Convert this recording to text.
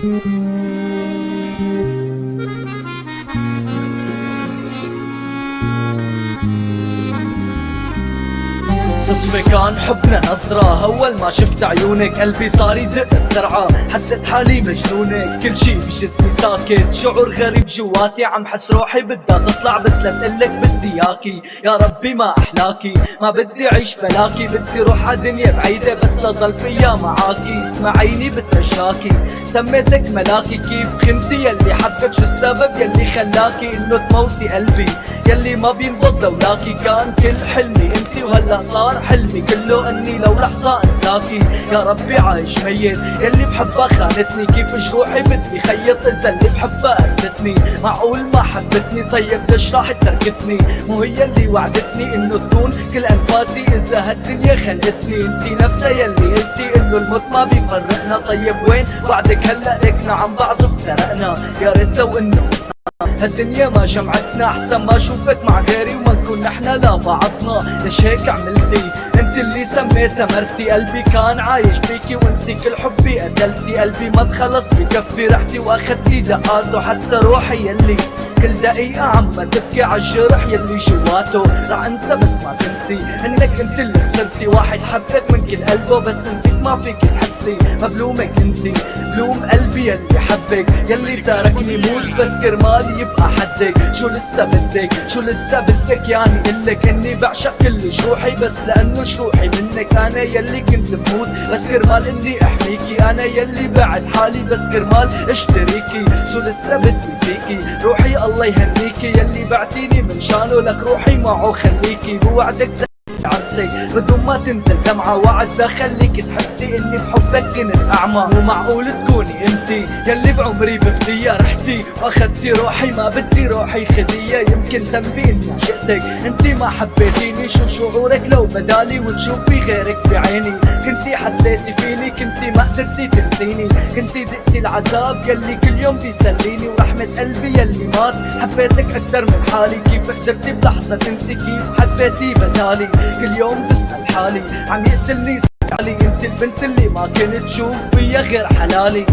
صدفة كان حبنا نظرة، أول ما شفت عيونك قلبي صار يدق بسرعة، حسيت حالي مجنونة، كل شي بجسمي ساكت، شعور غريب جواتي عم حس روحي بدها تطلع بس لتقلك بدي ياكي. يا ربي ما أحلاكي، ما بدي عيش بلاكي، بدي روح عدنيا بعيدة بس لضل فيا معاكي. اسمعيني بترجاكي، سميتك ملاكي، كيف خنتي يلي حبك؟ شو السبب يلي خلاكي انه تموتي قلبي يلي ما بينبض لولاكي؟ كان كل حلمي انتي وهلا صار حلمي كله اني لو لحظة انساكي. يا ربي عايش ميت، يلي بحبها خانتني، كيف جروحي بدي خيط اذا اللي بحبها قتلتني؟ معقول ما حبتني؟ طيب ليش راح تركتني؟ مو هي اللي وعدتني انه تكون كل انفاسي اذا هالدنيا خلقتني؟ انتي نفسها يلي قلتي انه الموت ما بيفرقنا، طيب وين وعدك هلا لكنا عن بعض افترقنا؟ يا ريت لو انه هالدنيا ما جمعتنا، احسن ما اشوفك مع غيري وما نكون نحنا لبعضنا. ليش هيك عملتي؟ انت اللي سميتها مرتي، قلبي كان عايش فيكي وانتي كل حبي قتلتي، قلبي ما تخلص بكفي رحتي واخدتي دقاته، حتى روحي يلي كل دقيقة عم تبكي عالجرح يلي جواته. رح انسى بس ما تنسي انك انت اللي خسرتي، واحد حبك من كل قلبه بس نسيت ما فيك تحسي. مبلومك انتي، بلوم قلبي يلي حبك، يلي تركني موت بس كرمال يبقى حدك. شو لسه بدك؟ شو لسه بدك يعني قلك اني بعشق كل جروحي بس لانه جروحي منك؟ انا يلي كنت بموت بس كرمال اني احميكي، انا يلي بعد حالي بس كرمال اشتريكي. شو لسه بدي فيكي؟ روحي الله يهنيكي، يلي بعتيني من شانه لك روحي معه خليكي. بوعدك عرسي بدون ما تنزل دمعة، وعد لخليك تحسي اني بحبك كنت اعمى. مو معقول تكوني انتي يلي بعمري بفدية رحتي واخدتي روحي، ما بدي روحي خدية. يمكن ذنبي اني عشقتك انتي ما حبيتيني، شو شعورك لو بدالي وتشوفي غيرك بعيني؟ كنتي حسيتي فيني، كنتي ما قدرتي تنسيني، كنتي دقتي العذاب يلي كل يوم بيسليني، ورحمة قلبي يلي مات حبيتك اكتر من حالي. كيف قدرتي بلحظة تنسي كيف حبيتي بدالي؟ كل يوم بسأل حالي عم يقتلني سالي، انت البنت اللي ما كنت تشوف فيها غير حلالي.